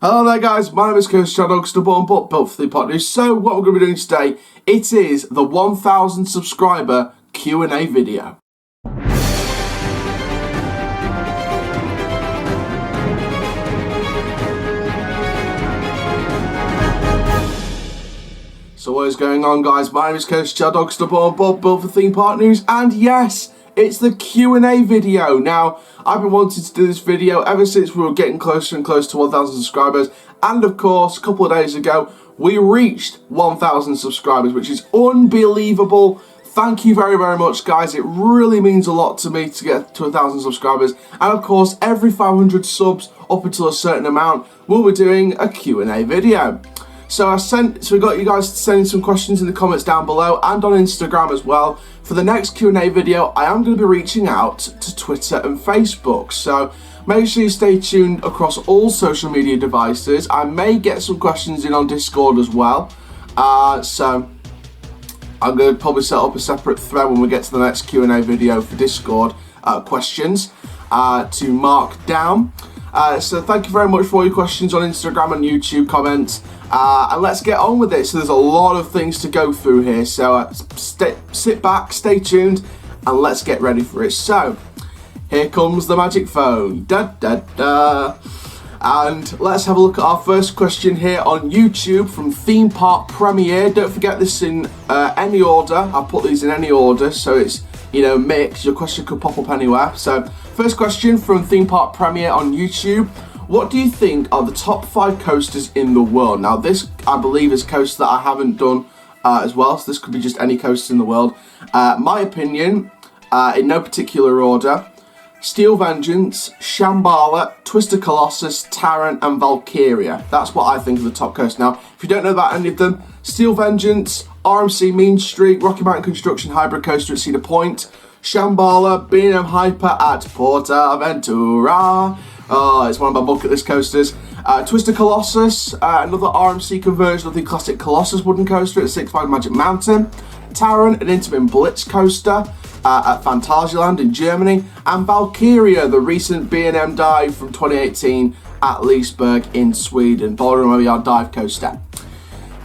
Hello there guys, my name is Chall, but built for the pot news. So what we're going to be doing today, it is the 1000 subscriber Q&A video. So what is going on guys, my name is Chall, but built for theme park news, and yes, it's the Q&A video. Now, I've been wanting to do this video ever since we were getting closer and closer to 1,000 subscribers. And of course, a couple of days ago, we reached 1,000 subscribers, which is unbelievable. Thank you very, very much, guys. It really means a lot to me to get to 1,000 subscribers. And of course, every 500 subs up until a certain amount, we'll be doing a Q&A video. So we got you guys sending some questions in the comments down below and on Instagram as well. For the next Q&A video, I am going to be reaching out to Twitter and Facebook. So make sure you stay tuned across all social media devices. I may get some questions in on Discord as well. So I'm going to probably set up a separate thread when we get to the next Q&A video for Discord questions to mark down. So thank you very much for all your questions on Instagram and YouTube comments. And let's get on with it. So there's a lot of things to go through here. So sit back, stay tuned, and let's get ready for it. So here comes the magic phone. Da, da, da. And let's have a look at our first question here on YouTube from Theme Park Premiere. Don't forget this in any order. I'll put these in any order, so it's, mixed. Your question could pop up anywhere. So first question from Theme Park Premiere on YouTube. What do you think are the top 5 coasters in the world? Now this, I believe, is a coaster that I haven't done as well, so this could be just any coaster in the world. My opinion, in no particular order: Steel Vengeance, Shambhala, Twister Colossus, Taron, and Valkyria. That's what I think of the top coaster. Now, if you don't know about any of them, Steel Vengeance, RMC Mean Street, Rocky Mountain Construction Hybrid Coaster at Cedar Point, Shambhala, B&M Hyper at Portaventura. Oh, it's one of my bucket list coasters. Twister Colossus, another RMC conversion of the classic Colossus wooden coaster at Six Flags Magic Mountain. Taron, an Intamin Blitz coaster at Phantasialand in Germany. And Valkyria, the recent B&M dive from 2018 at Leesburg in Sweden. Ballroom OER dive coaster.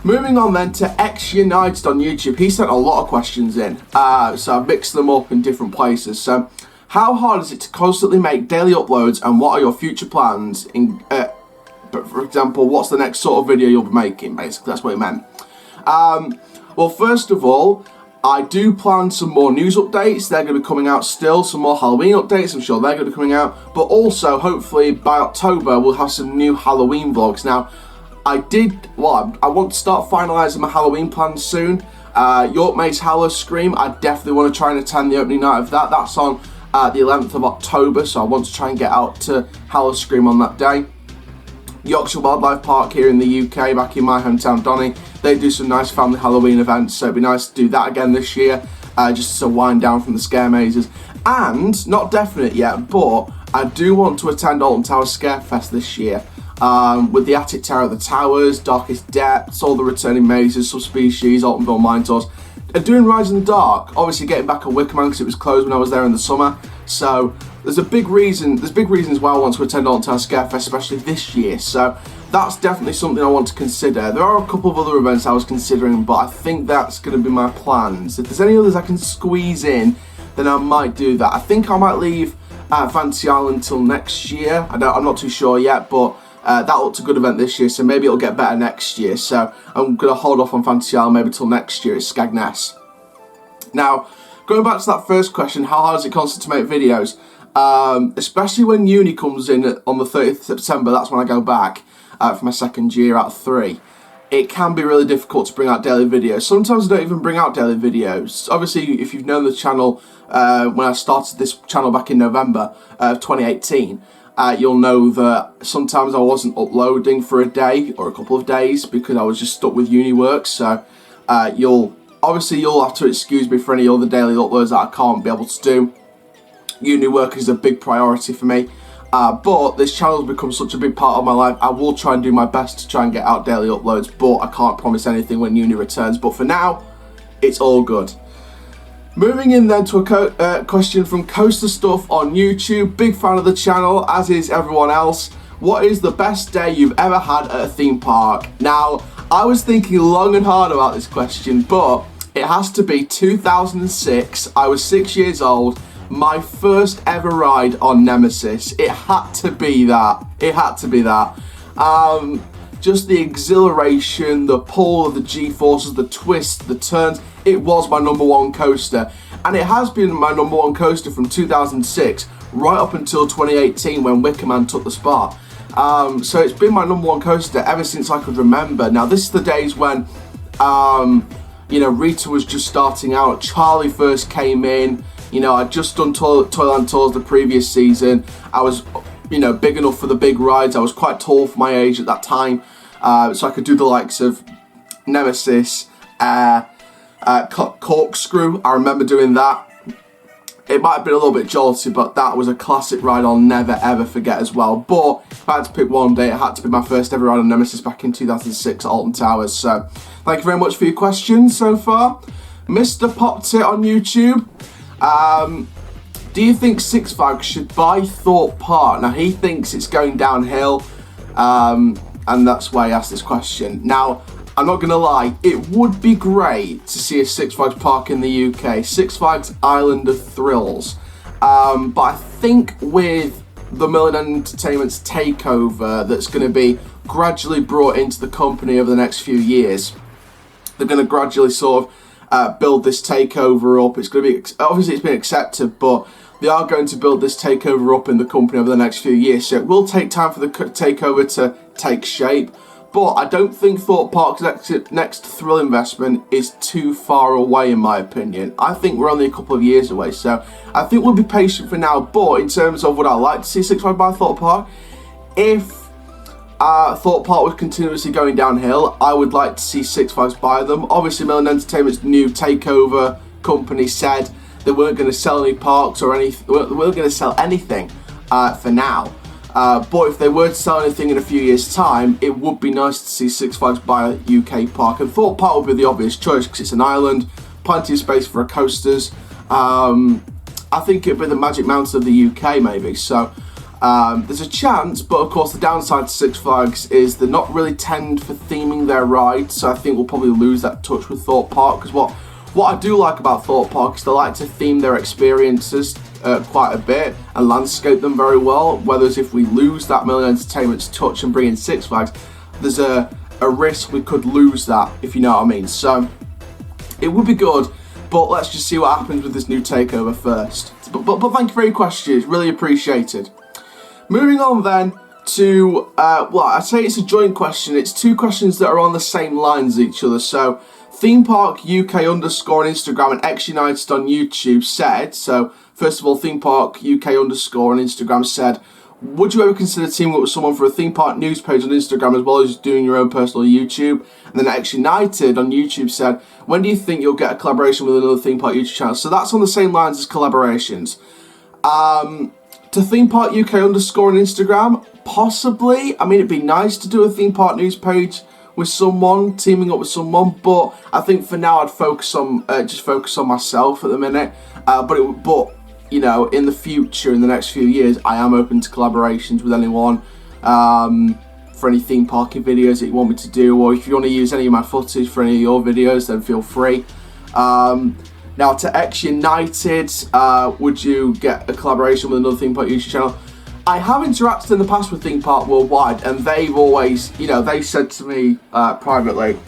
Moving on then to X United on YouTube. He sent a lot of questions in, so I've mixed them up in different places. So, how hard is it to constantly make daily uploads, and what are your future plans? For example, what's the next sort of video you'll be making? Basically, that's what he meant. Well, first of all, I do plan some more news updates. They're going to be coming out still. Some more Halloween updates. I'm sure they're going to be coming out. But also, hopefully, by October, we'll have some new Halloween vlogs. Now, I want to start finalising my Halloween plans soon. York Maze Hallow Scream, I definitely want to try and attend the opening night of that. That's on the 11th of October, so I want to try and get out to Hallow Scream on that day. Yorkshire Wildlife Park here in the UK, back in my hometown, Donny, they do some nice family Halloween events, so it'd be nice to do that again this year, just to wind down from the scare mazes. And, not definite yet, but I do want to attend Alton Towers Scarefest this year. With the Attic Terror of the Towers, Darkest Depths, all the returning mazes, Subspecies, Altonville Mine Tours. And doing Rise in the Dark, obviously getting back at Wickham because it was closed when I was there in the summer. So there's big reasons why I want to attend Alton Towers Scarefest, especially this year. So that's definitely something I want to consider. There are a couple of other events I was considering, but I think that's going to be my plans. If there's any others I can squeeze in, then I might do that. I think I might leave Fantasy Island until next year. I'm not too sure yet, but that looked a good event this year, so maybe it'll get better next year. So I'm going to hold off on Fantasy Island maybe till next year. It's Skegness. Now, going back to that first question, how hard is it constantly to make videos? Especially when uni comes in on the 30th of September, that's when I go back for my second year out of 3. It can be really difficult to bring out daily videos. Sometimes I don't even bring out daily videos. Obviously, if you've known the channel, when I started this channel back in November of 2018, you'll know that sometimes I wasn't uploading for a day or a couple of days because I was just stuck with uni work. So you'll have to excuse me for any other daily uploads that I can't be able to do. Uni work is a big priority for me. But this channel has become such a big part of my life. I will try and do my best to try and get out daily uploads, but I can't promise anything when uni returns. But for now, it's all good. Moving in then to a question from Coaster Stuff on YouTube. Big fan of the channel, as is everyone else. what is the best day you've ever had at a theme park? Now, I was thinking long and hard about this question, but it has to be 2006. I was 6 years old. My first ever ride on Nemesis. It had to be that. It had to be that. Just the exhilaration, the pull of the G-forces, the twists, the turns. It was my number one coaster. And it has been my number one coaster from 2006 right up until 2018 when Wickham took the spot. So it's been my number one coaster ever since I could remember. Now, this is the days when, you know, Rita was just starting out. Charlie first came in. You know, I'd just done Toyland Tours the previous season. I was, you know, big enough for the big rides. I was quite tall for my age at that time. So I could do the likes of Nemesis, Corkscrew. I remember doing that. It might have been a little bit jolty, but that was a classic ride I'll never ever forget as well. But if I had to pick one day, it had to be my first ever ride on Nemesis back in 2006 at Alton Towers. So thank you very much for your questions so far. Mr. Popped It on YouTube. Do you think Six Flags should buy Thorpe Park? Now, he thinks it's going downhill, and that's why he asked this question. Now, I'm not going to lie, it would be great to see a Six Flags park in the UK, Six Flags Island of Thrills. But I think with the Millennium Entertainment's takeover that's going to be gradually brought into the company over the next few years, they're going to gradually sort of build this takeover up. It's going to be, obviously it's been accepted, but they are going to build this takeover up in the company over the next few years. So it will take time for the takeover to take shape. But I don't think Thorpe Park's next thrill investment is too far away, in my opinion. I think we're only a couple of years away, so I think we'll be patient for now. But in terms of would I like to see Six Flags buy Thorpe Park, if Thorpe Park was continuously going downhill, I would like to see Six Flags buy them. Obviously, Millennium Entertainment's new takeover company said they weren't going to sell any parks or anything. They weren't going to sell anything for now. But if they were to sell anything in a few years' time, it would be nice to see Six Flags buy a UK park. And Thorpe Park would be the obvious choice because it's an island, plenty of space for coasters. I think it'd be the Magic Mountain of the UK maybe. So there's a chance, but of course the downside to Six Flags is they're not really tend for theming their rides. So I think we'll probably lose that touch with Thorpe Park, because what I do like about Thorpe Park is they like to theme their experiences quite a bit and landscape them very well. Whereas if we lose that Millennium Entertainment's touch and bring in Six Flags, there's a risk we could lose that, if you know what I mean. So it would be good, but let's just see what happens with this new takeover first. But thank you for your questions, really appreciated. Moving on then to, well, I say it's a joint question. It's two questions that are on the same lines as each other. So Theme Park UK underscore on Instagram and X United on YouTube said, so first of all, Theme Park UK underscore on Instagram said, would you ever consider teaming up with someone for a theme park news page on Instagram as well as doing your own personal YouTube? And then X United on YouTube said, when do you think you'll get a collaboration with another theme park YouTube channel? So that's on the same lines as collaborations. To Theme Park UK underscore on Instagram, possibly. I mean, it'd be nice to do a theme park news page with someone, teaming up with someone, but I think for now I'd focus on just focus on myself at the minute. But you know, in the future, in the next few years, I am open to collaborations with anyone for any theme parking videos that you want me to do, or if you want to use any of my footage for any of your videos, then feel free. Now to X United, would you get a collaboration with another theme park YouTube channel? I have interacted in the past with Theme Park Worldwide, and they've always, you know, they said to me privately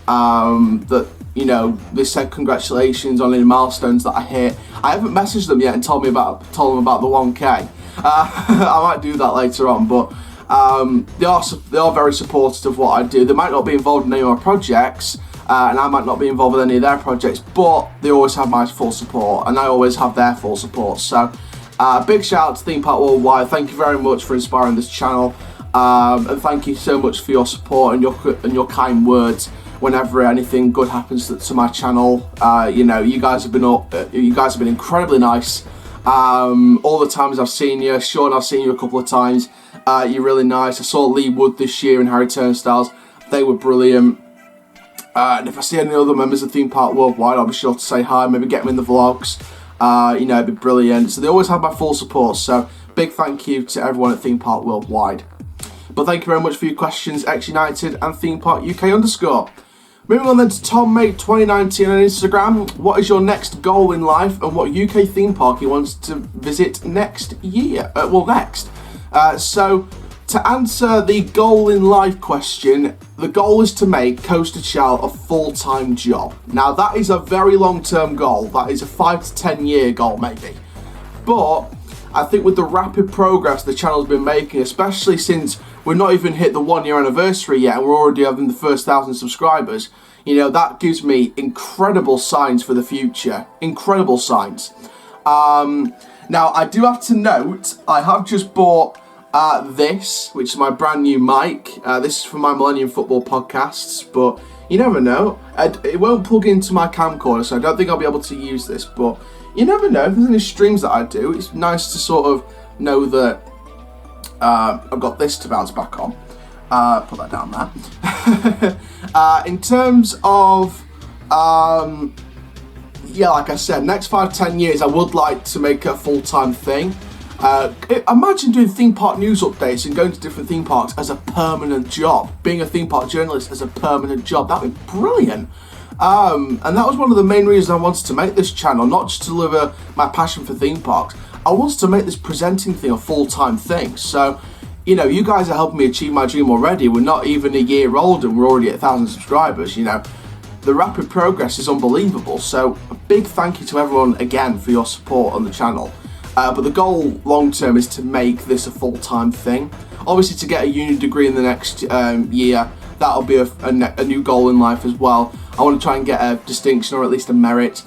that, you know, they said congratulations on any milestones that I hit. I haven't messaged them yet and told them about the 1K. I might do that later on, but they are very supportive of what I do. They might not be involved in any of my projects, and I might not be involved with any of their projects, but they always have my full support, and I always have their full support. So big shout out to Theme Park Worldwide. Thank you very much for inspiring this channel, and thank you so much for your support and your kind words whenever anything good happens to my channel. You know, you guys have been incredibly nice. All the times I've seen you, Sean, I've seen you a couple of times. You're really nice. I saw Lee Wood this year and Harry Turnstiles. They were brilliant. And if I see any other members of Theme Park Worldwide, I'll be sure to say hi, maybe get them in the vlogs. You know, it'd be brilliant. So they always have my full support. So big thank you to everyone at Theme Park Worldwide. But thank you very much for your questions, X United and Theme Park UK _. Moving on then to TomMate2019 on Instagram. What is your next goal in life and what UK theme park you want to visit next year? So to answer the goal in life question, the goal is to make Coaster Chall a full-time job. Now that is a very long-term goal. That is a 5 to 10 year goal maybe. But I think with the rapid progress the channel's been making, especially since we're not even hit the 1 year anniversary yet and we're already having the first 1,000 subscribers, you know, that gives me incredible signs for the future. Incredible signs. Now, I do have to note, I have just bought this, which is my brand new mic. This is for my Millennium Football podcasts, but you never know. It won't plug into my camcorder, so I don't think I'll be able to use this, but you never know. If there's any streams that I do, it's nice to sort of know that I've got this to bounce back on. Put that down there. In terms of, yeah, like I said, next 5-10 years, I would like to make it a full-time thing. Imagine doing theme park news updates and going to different theme parks as a permanent job. Being a theme park journalist as a permanent job, that would be brilliant. And that was one of the main reasons I wanted to make this channel, not just to deliver my passion for theme parks. I wanted to make this presenting thing a full-time thing. So, you know, you guys are helping me achieve my dream already. We're not even a year old and we're already at 1,000 subscribers, you know. The rapid progress is unbelievable. So a big thank you to everyone again for your support on the channel. But the goal long term is to make this a full-time thing. Obviously to get a uni degree in the next year, that'll be a new goal in life as well. I want to try and get a distinction or at least a merit,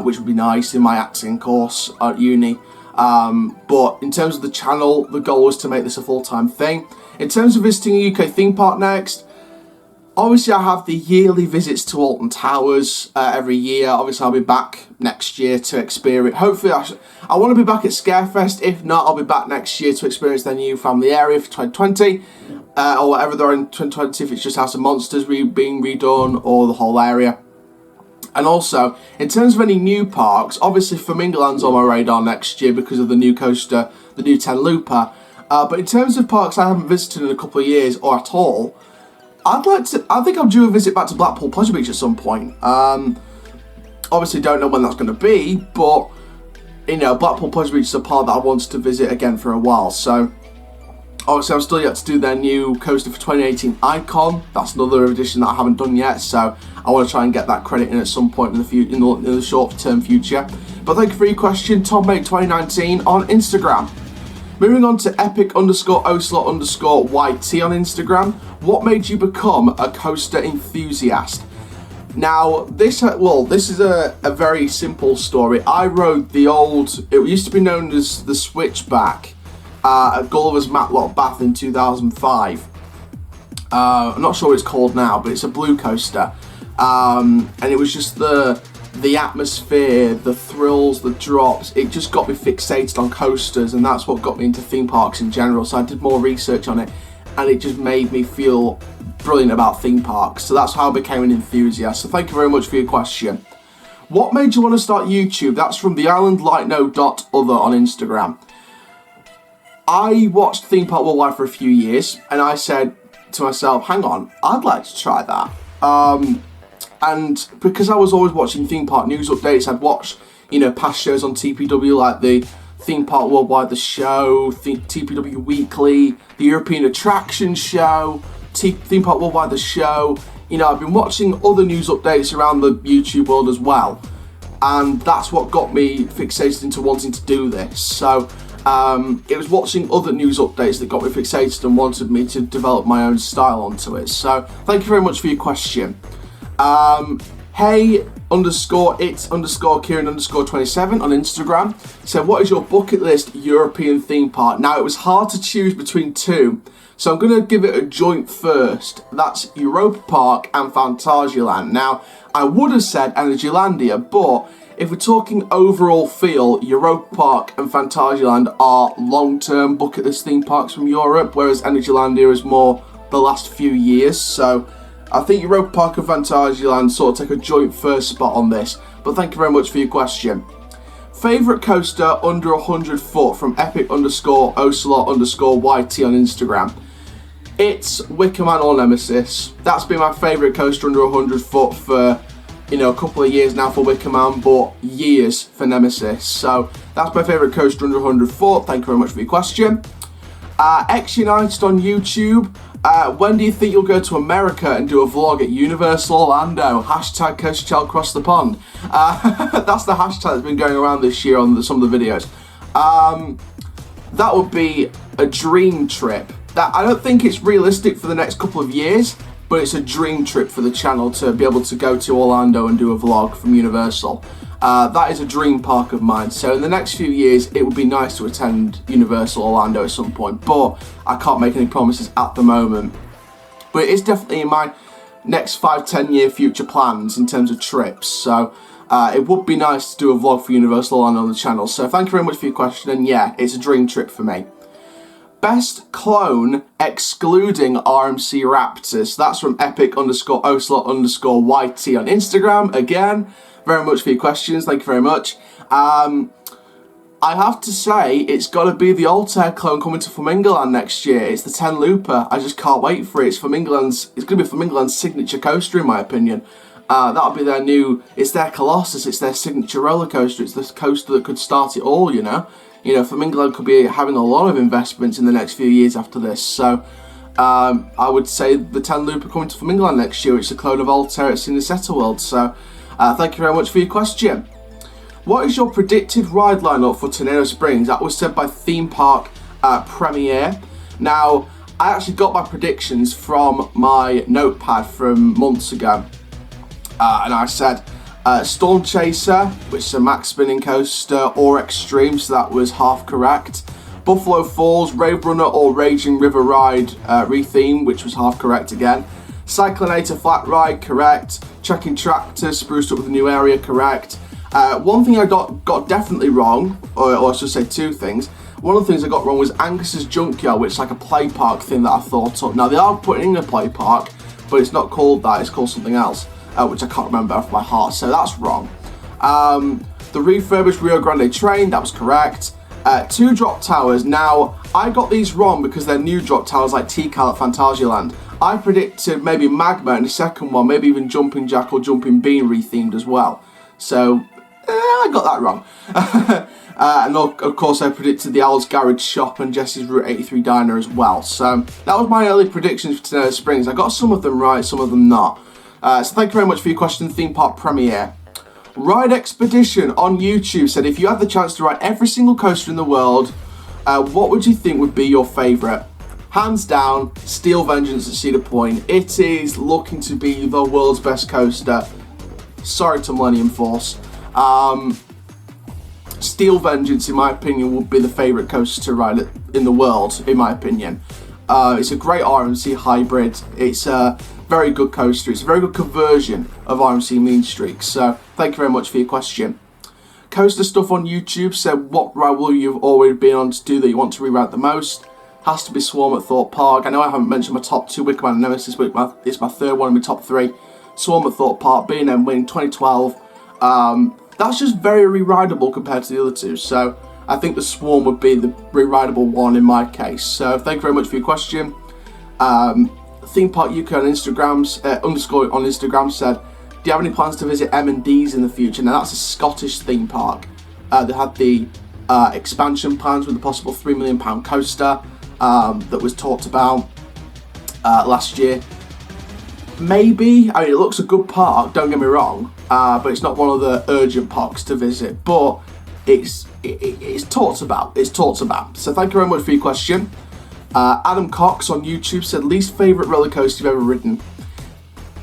which would be nice in my acting course at uni. But in terms of the channel, the goal is to make this a full-time thing. In terms of visiting a UK theme park next, obviously I have the yearly visits to Alton Towers every year. Obviously I'll be back next year to experience, hopefully I want to be back at Scarefest. If not, I'll be back next year to experience their new family area for 2020. Or whatever they're in 2020, if it's just House of Monsters being redone or the whole area. And also, in terms of any new parks, obviously Flamingo Land's on my radar next year because of the new coaster, the new 10 Looper. But in terms of parks I haven't visited in a couple of years or at all, I think I'll do a visit back to Blackpool Pleasure Beach at some point. Obviously don't know when that's going to be, but you know, Blackpool Pleasure Beach is a park that I wanted to visit again for a while. So obviously I'm still yet to do their new coaster for 2018 Icon. That's another edition that I haven't done yet, so I want to try and get that credit in at some point in the short term future. But thank you for your question, TomMate2019 on Instagram. Moving on to epic_ocelot_YT on Instagram. What made you become a coaster enthusiast? Now, this is a very simple story. I rode the old, it used to be known as the Switchback at Gulliver's Matlock Bath in 2005. I'm not sure what it's called now, but it's a blue coaster. And it was just the atmosphere, the thrills, the drops. It just got me fixated on coasters, and that's what got me into theme parks in general. So I did more research on it, and it just made me feel brilliant about theme parks. So that's how I became an enthusiast. So thank you very much for your question. What made you want to start YouTube? That's from theislandlightno.other on Instagram. I watched Theme Park Worldwide for a few years, and I said to myself, hang on, I'd like to try that. And because I was always watching theme park news updates, I'd watch, you know, past shows on TPW like the Theme Park Worldwide, the show, TPW Weekly, the European Attraction Show, Theme Park Worldwide, the show. You know, I've been watching other news updates around the YouTube world as well. And that's what got me fixated into wanting to do this. So it was watching other news updates that got me fixated and wanted me to develop my own style onto it. So thank you very much for your question. Hey_it's_Kieran_27 on Instagram. So what is your bucket list European theme park? Now, it was hard to choose between two, so I'm going to give it a joint first. That's Europa Park and Phantasialand. Now, I would have said Energylandia, but if we're talking overall feel, Europa Park and Phantasialand are long-term bucket list theme parks from Europe, whereas Energylandia is more the last few years. So I think Europa Park and Phantasialand sort of take a joint first spot on this, but thank you very much for your question. Favourite coaster under 100 foot from epic_ocelot_YT on Instagram. It's Wickham or Nemesis. That's been my favourite coaster under 100 foot for, you know, a couple of years now for Wickham, but years for Nemesis. So that's my favourite coaster under 100 foot. Thank you very much for your question. X United on YouTube. When do you think you'll go to America and do a vlog at Universal Orlando? Hashtag Coach Chall across the pond. That's the hashtag that's been going around this year on some of the videos. That would be a dream trip. That I don't think it's realistic for the next couple of years, but it's a dream trip for the channel to be able to go to Orlando and do a vlog from Universal. That is a dream park of mine. So in the next few years, it would be nice to attend Universal Orlando at some point, but I can't make any promises at the moment. But it is definitely in my next 5-10 year future plans in terms of trips. So it would be nice to do a vlog for Universal Orlando on the channel. So thank you very much for your question, and yeah, it's a dream trip for me. Best clone excluding RMC Raptors. That's from epic_ocelot_YT on Instagram. Again, very much for your questions. Thank you very much. I have to say, it's got to be the Altair clone coming to Flamingo Land next year. It's the 10 Looper. I just can't wait for it. It's going to be Flamingo Land's signature coaster, in my opinion. That'll be their it's their Colossus. It's their signature roller coaster. It's the coaster that could start it all, you know. You know, Flamingo Land could be having a lot of investments in the next few years after this. So I would say the 10 Looper coming to Flamingo Land next year. It's a clone of Altair at Cinesetta World. So thank you very much for your question. What is your predicted ride lineup for Tornado Springs? That was said by Theme Park Premiere. Now, I actually got my predictions from my notepad from months ago. And I said Storm Chaser, which is a max spinning coaster, or Extreme, so that was half correct. Buffalo Falls, Rave Runner or Raging River Ride retheme, which was half correct again. Cyclonator Flat Ride, correct. Checking Tractor, spruced up with a new area, correct. One thing I got definitely wrong, or I should say two things. One of the things I got wrong was Angus's Junkyard, which is like a play park thing that I thought up. Now, they are putting in a play park, but it's not called that, it's called something else. Which I can't remember off my heart, so that's wrong. The refurbished Rio Grande train, that was correct. 2 drop towers. Now, I got these wrong because they're new drop towers like Tikal at Phantasialand. I predicted maybe Magma in the second one, maybe even Jumping Jack or Jumping Bean rethemed as well. So, I got that wrong. And of course, I predicted the Owl's Garage Shop and Jesse's Route 83 Diner as well. So, that was my early predictions for Tornado Springs. I got some of them right, some of them not. So thank you very much for your question, Theme Park Premiere. Ride Expedition on YouTube said, if you had the chance to ride every single coaster in the world, what would you think would be your favourite? Hands down, Steel Vengeance at Cedar Point. It is looking to be the world's best coaster. Sorry to Millennium Force. Steel Vengeance, in my opinion, would be the favourite coaster to ride in the world, in my opinion. It's a great RMC hybrid. It's a very good coaster. It's a very good conversion of RMC Mean Streaks. So thank you very much for your question. Coaster Stuff on YouTube said, what ride will you have already been on to do that you want to rewrite the most? Has to be Swarm at Thorpe Park. I know I haven't mentioned my top 2, Wickham and Nemesis, but it's my third one in my top 3. Swarm at Thorpe Park, B&M win 2012. That's just very re-rideable compared to the other two. So I think the Swarm would be the re-rideable one in my case. So thank you very much for your question. Theme Park UK on Instagram's underscore on Instagram said, do you have any plans to visit M&D's in the future? Now that's a Scottish theme park. They had the expansion plans with a possible £3 million coaster that was talked about last year. Maybe, I mean, it looks a good park, don't get me wrong, but it's not one of the urgent parks to visit, but it's talked about. It's talked about. So thank you very much for your question. Adam Cox on YouTube said, least favourite roller coaster you've ever ridden?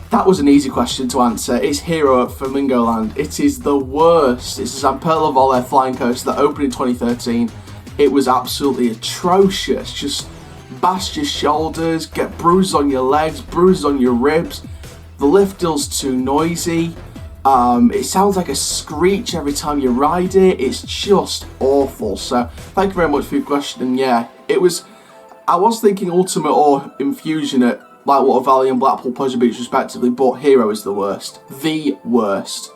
That was an easy question to answer. It's Hero at Flamingo Land. It is the worst. It's a Zamperla Volley flying coaster that opened in 2013. It was absolutely atrocious. Just bash your shoulders, get bruises on your legs, bruises on your ribs. The lift feels too noisy. It sounds like a screech every time you ride it. It's just awful. So thank you very much for your question. And yeah, I was thinking Ultimate or Infusion at Lightwater Valley and Blackpool Pleasure Beach respectively, but Hero is the worst. The worst.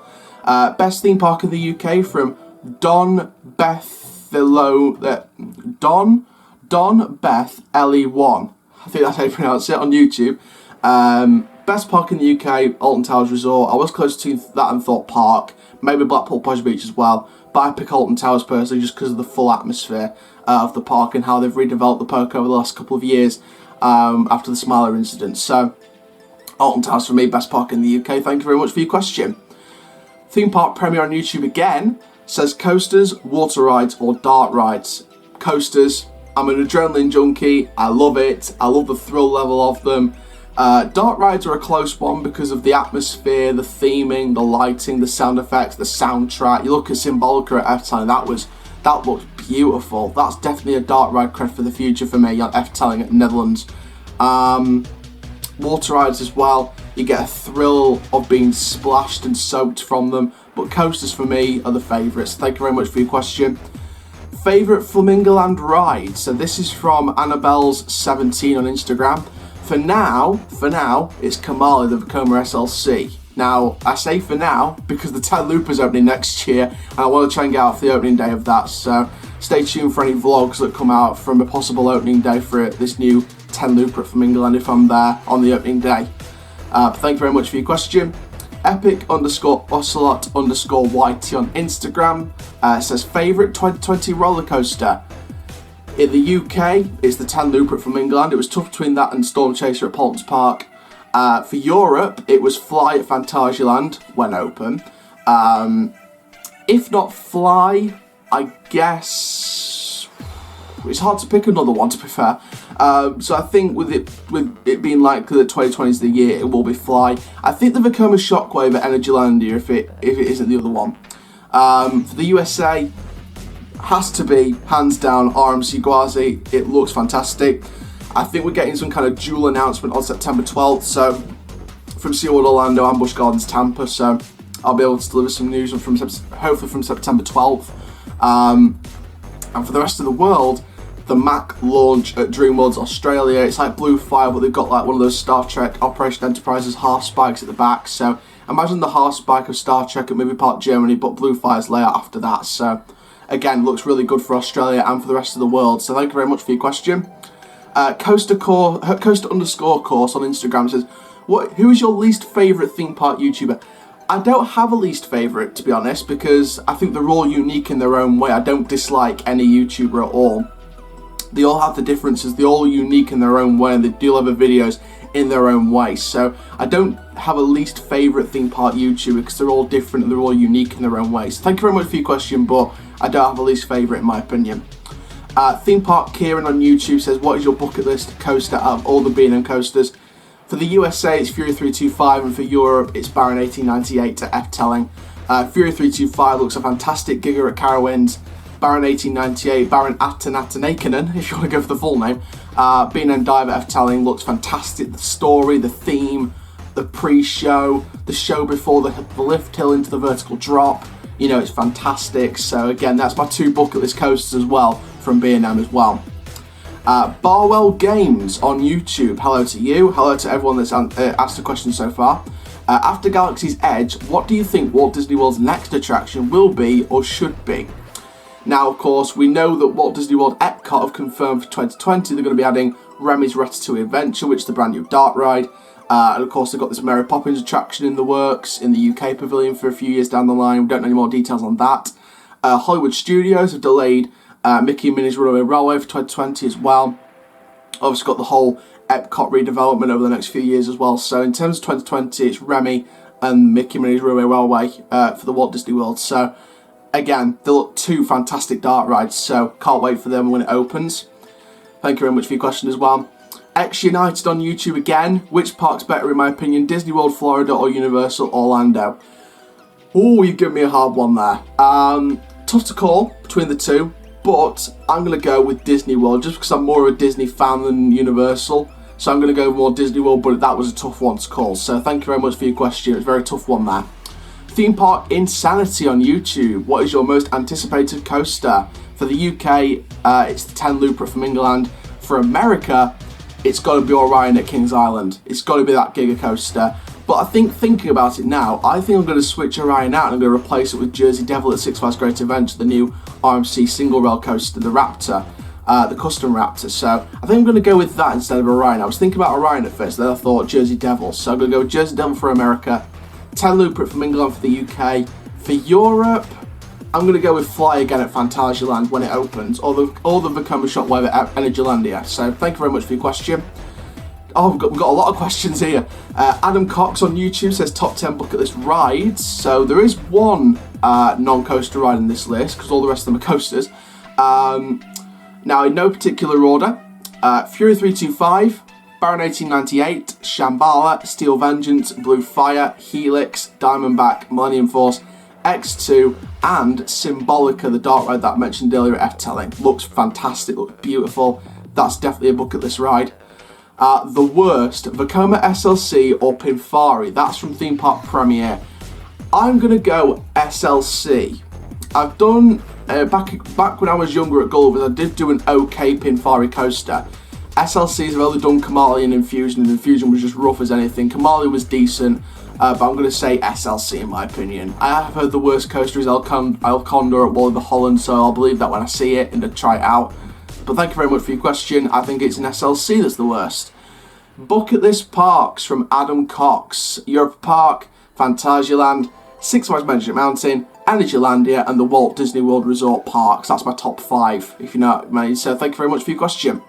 Best theme park in the UK from Don Beth LE1. I think that's how you pronounce it, on YouTube. Best park in the UK, Alton Towers Resort. I was close to that and Thorpe Park, maybe Blackpool Pleasure Beach as well, but I pick Alton Towers personally just because of the full atmosphere of the park and how they've redeveloped the park over the last couple of years after the Smiler incident. So Alton Towers for me, best park in the UK. Thank you very much for your question. Theme park premiere on YouTube again says coasters, water rides or dart rides. Coasters. I'm an adrenaline junkie. I love it. I love the thrill level of them. Dart rides are a close one because of the atmosphere, the theming, the lighting, the sound effects, the soundtrack. You look at Symbolica at F-Telling, that looked beautiful. That's definitely a dart ride cred for the future for me on F-Telling at Netherlands. Water rides as well. You get a thrill of being splashed and soaked from them. But coasters for me are the favourites. Thank you very much for your question. Favourite Flamingo Land ride. So this is from Annabelle's17 on Instagram. For now, it's Kamali, the Vekoma SLC. Now, I say for now because the 10 Looper's opening next year and I want to try and get out for the opening day of that. So stay tuned for any vlogs that come out from a possible opening day for this new 10 Looper at Flamingo Land if I'm there on the opening day. Thank you very much for your question. Epic_Ocelot_YT on Instagram says favourite 2020 roller coaster. In the UK, it's the 10 Looper at Flamingo Land. It was tough between that and Storm Chaser at Paultons Park. For Europe, it was Fly at Phantasialand when open. If not Fly, I guess it's hard to pick another one, to be fair. So I think with it being likely that 2020 is the year, it will be Fly. I think the Vekoma Shockwave at Energylandia if it isn't the other one. For the USA, has to be hands down RMC Gwazi. It looks fantastic. I think we're getting some kind of dual announcement on September 12th. So from SeaWorld Orlando and Busch Gardens Tampa. So I'll be able to deliver some news from hopefully from September 12th. And for the rest of the world, the Mac launch at DreamWorld's Australia. It's like Blue Fire, but they've got like one of those Star Trek Operation Enterprise's half spikes at the back. So imagine the half spike of Star Trek at Movie Park Germany, but Blue Fire's layout after that. So again, looks really good for Australia and for the rest of the world. So thank you very much for your question. Coaster_course on Instagram says, who is your least favourite theme park YouTuber? I don't have a least favourite, to be honest, because I think they're all unique in their own way. I don't dislike any YouTuber at all. They all have the differences, they're all unique in their own way, and they do have videos in their own way. So I don't have a least favourite theme park YouTuber because they're all different and they're all unique in their own ways. Thank you very much for your question, but I don't have a least favourite in my opinion. Theme Park Kieran on YouTube says, what is your bucket list coaster out of all the B&M coasters? For the USA, it's Fury 325, and for Europe, it's Baron 1898 to F-Telling. Fury 325 looks a fantastic Giga at Carowinds. Baron 1898, Baron Atanatanaikanen, if you want to go for the full name. B&M Dive at F-Telling looks fantastic. The story, the theme, the pre-show, the show before the lift hill into the vertical drop. You know, it's fantastic. So again, that's my 2 bucket list coasters as well from B&M as well. Barwell Games on YouTube. Hello to you. Hello to everyone that's asked a question so far. After Galaxy's Edge, what do you think Walt Disney World's next attraction will be or should be? Now, of course, we know that Walt Disney World Epcot have confirmed for 2020 they're going to be adding Remy's Ratatouille Adventure, which is the brand new dart ride. And of course, they've got this Mary Poppins attraction in the works in the UK pavilion for a few years down the line. We don't know any more details on that. Hollywood Studios have delayed Mickey and Minnie's Runaway Railway for 2020 as well. Obviously got the whole Epcot redevelopment over the next few years as well. So in terms of 2020, it's Remy and Mickey and Minnie's Runaway Railway for the Walt Disney World. So again, they look 2 fantastic dart rides, so can't wait for them when it opens. Thank you very much for your question as well. X United on YouTube again. Which park's better in my opinion? Disney World Florida or Universal Orlando? Oh, you give me a hard one there. Tough to call between the 2, but I'm going to go with Disney World just because I'm more of a Disney fan than Universal. So I'm going to go more Disney World, but that was a tough one to call. So thank you very much for your question. It's a very tough one there. Theme Park Insanity on YouTube. What is your most anticipated coaster? For the UK, it's the 10 Looper at Flamingo Land. For America, it's got to be Orion at Kings Island. It's got to be that Giga coaster. But I think, thinking about it now, I think I'm going to switch Orion out and I'm going to replace it with Jersey Devil at Six Flags Great Adventure, the new RMC single rail coaster, the Raptor. the custom Raptor. So I think I'm going to go with that instead of Orion. I was thinking about Orion at first, then I thought Jersey Devil. So I'm going to go with Jersey Devil for America, 10 Looper from England for the UK. For Europe, I'm going to go with Fly again at Fantasyland when it opens, or the Wickham shop where at Energylandia. So thank you very much for your question. Oh, we've got a lot of questions here. Adam Cox on YouTube says top 10 bucket list rides. So there is one non-coaster ride in this list because all the rest of them are coasters. Now, in no particular order, Fury 325, Baron 1898, Shambhala, Steel Vengeance, Blue Fire, Helix, Diamondback, Millennium Force, X2, and Symbolica, the dark ride that I mentioned earlier at F-Telling. Looks fantastic, looks beautiful. That's definitely a bucket list ride. The worst, Vekoma SLC or Pinfari. That's from Theme Park Premiere. I'm going to go SLC. I've done, back when I was younger at Gulliver's, I did do an okay Pinfari coaster. SLC's have only done Kamali and Infusion, and Infusion was just rough as anything. Kamali was decent, but I'm going to say SLC in my opinion. I have heard the worst coaster is El Condor at Wall of the Holland, so I'll believe that when I see it and to try it out. But thank you very much for your question. I think it's an SLC that's the worst. Bucket list parks from Adam Cox. Europa Park, Fantasyland, Six Flags Magic Mountain, Energylandia, and the Walt Disney World Resort Parks. That's my top 5, if you know what I mean. So thank you very much for your question.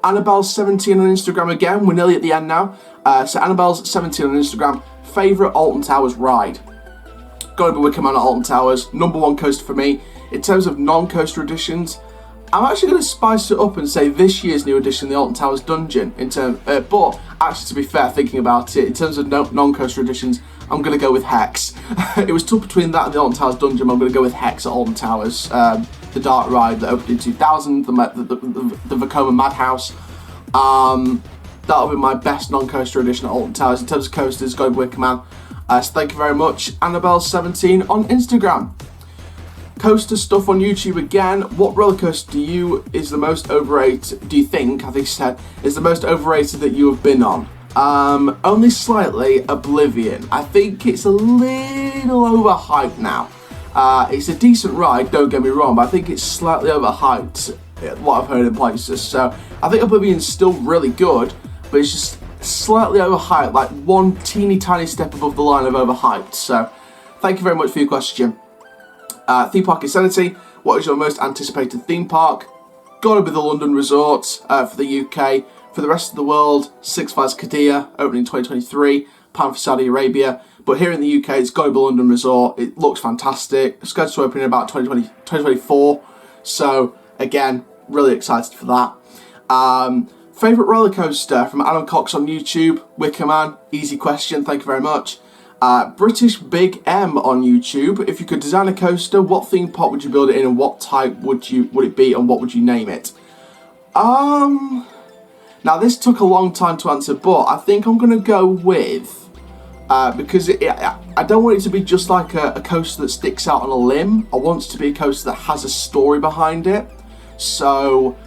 Annabelle17 on Instagram again. We're nearly at the end now. So Annabelle's17 on Instagram. Favourite Alton Towers ride? Gotta be Wickham at Alton Towers. #1 coaster for me. In terms of non-coaster editions, I'm actually going to spice it up and say this year's new edition, the Alton Towers Dungeon. But actually, to be fair, thinking about it, in terms of non-coaster editions, I'm going to go with Hex. It was tough between that and the Alton Towers Dungeon. I'm going to go with Hex at Alton Towers. The dark ride that opened in 2000, the Vekoma Madhouse. That'll be my best non-coaster edition at Alton Towers. In terms of coasters, go with Wickham. So thank you very much. Annabelle17 on Instagram. Coaster stuff on YouTube again. What roller coaster do you think is the most overrated that you have been on? Only slightly, Oblivion. I think it's a little overhyped now. It's a decent ride, don't get me wrong, but I think it's slightly overhyped, what I've heard in places. So I think Oblivion's still really good, but it's just slightly overhyped, like one teeny tiny step above the line of overhyped. So thank you very much for your question. Theme Park Insanity, what is your most anticipated theme park? Gotta be the London Resort for the UK. For the rest of the world, Six Flags Qiddiya, opening 2023, Pan for Saudi Arabia. But here in the UK, it's gotta be London Resort. It looks fantastic. It's scheduled to open in about 2024. So, again, really excited for that. Favourite roller coaster from Adam Cox on YouTube, Wicker Man, easy question, thank you very much. British Big M on YouTube. If you could design a coaster, what theme park would you build it in, and what type would it be, and what would you name it? Now this took a long time to answer, but I think I'm gonna go with because I don't want it to be just like a coaster that sticks out on a limb. I want it to be a coaster that has a story behind it. So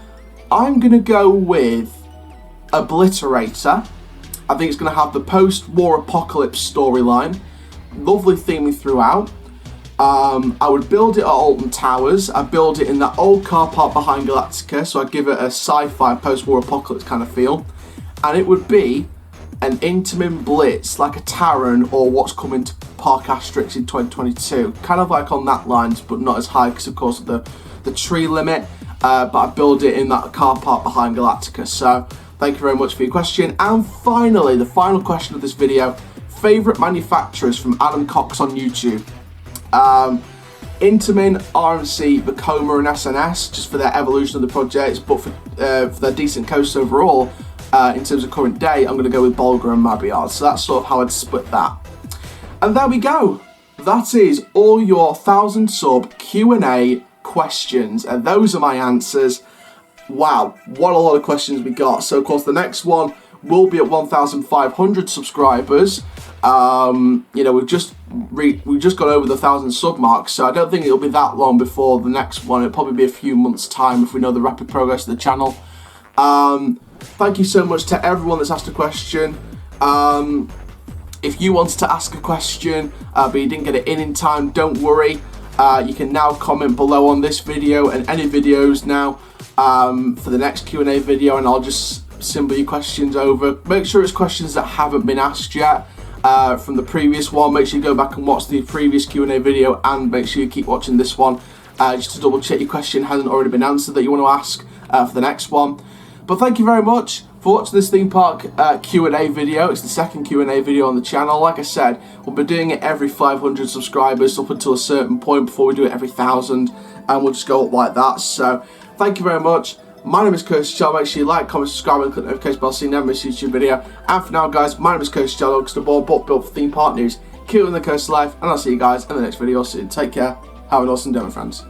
I'm gonna go with Obliterator. I think it's going to have the post-war apocalypse storyline. Lovely theming throughout. I would build it at Alton Towers. I'd build it in that old car park behind Galactica, so I'd give it a sci-fi post-war apocalypse kind of feel. And it would be an Intamin Blitz, like a Taron or what's coming to Park Asterix in 2022. Kind of like on that lines, but not as high because of course of the tree limit. But I'd build it in that car park behind Galactica. So thank you very much for your question. And finally, the final question of this video, favourite manufacturers from Adam Cox on YouTube. Intamin, RMC, Vekoma and SNS, just for their evolution of the projects, but for their decent coasters overall, in terms of current day, I'm going to go with Bolger and Mabiard. So that's sort of how I'd split that. And there we go. That is all your 1,000 sub Q&A questions, and those are my answers. Wow, what a lot of questions we got. So of course the next one will be at 1,500 subscribers. You know, we've just got over the 1,000 sub mark, so I don't think it'll be that long before the next one. It'll probably be a few months time if we know the rapid progress of the channel. Thank you so much to everyone that's asked a question. If you wanted to ask a question but you didn't get it in time, don't worry. You can now comment below on this video and any videos now. for the next Q&A video, and I'll just symbol your questions over. Make sure it's questions that haven't been asked yet from the previous one. Make sure you go back and watch the previous Q&A video, and make sure you keep watching this one just to double check your question hasn't already been answered that you want to ask for the next one. But thank you very much for watching this theme park Q&A video. It's the second Q&A video on the channel. Like I said, we'll be doing it every 500 subscribers up until a certain point before we do it every 1,000, and we'll just go up like that. So thank you very much. My name is Chall. Make sure you like, comment, subscribe, and click the notification bell so you never miss a YouTube video. And for now, guys, my name is Chall, the board built for theme park news, keep in the coast life, and I'll see you guys in the next video soon. Take care. Have an awesome day, my friends.